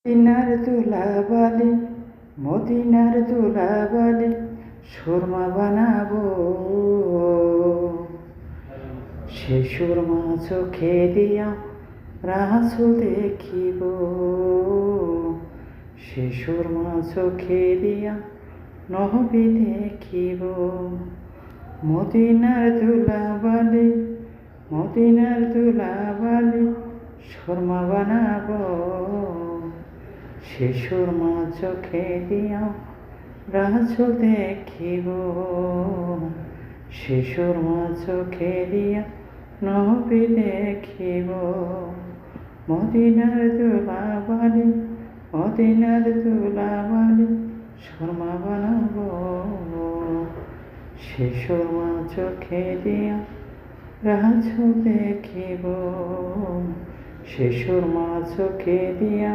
মদিনার দুলাবালি, মদিনার দুলাবালি, সুরমা বানাবো। সে সুরমা চোখে দিয়া রাসূল দেখিব। সে সুরমা চোখে দিয়া নবী দেখিব। মদিনার দুলাবালি, মদিনার দুলাবালি, সুরমা বানাবো। সে সুরমা চোখে দিয়া রাসূল দেখিব। সে সুরমা চোখে দিয়া নবী দেখিব। মদিনার দুলাবালি, মদিনার দুলাবালি, সুরমা বানাবো। সে সুরমা চোখে দিয়া রাসূল দেখিব। সে সুরমা চোখে দিয়া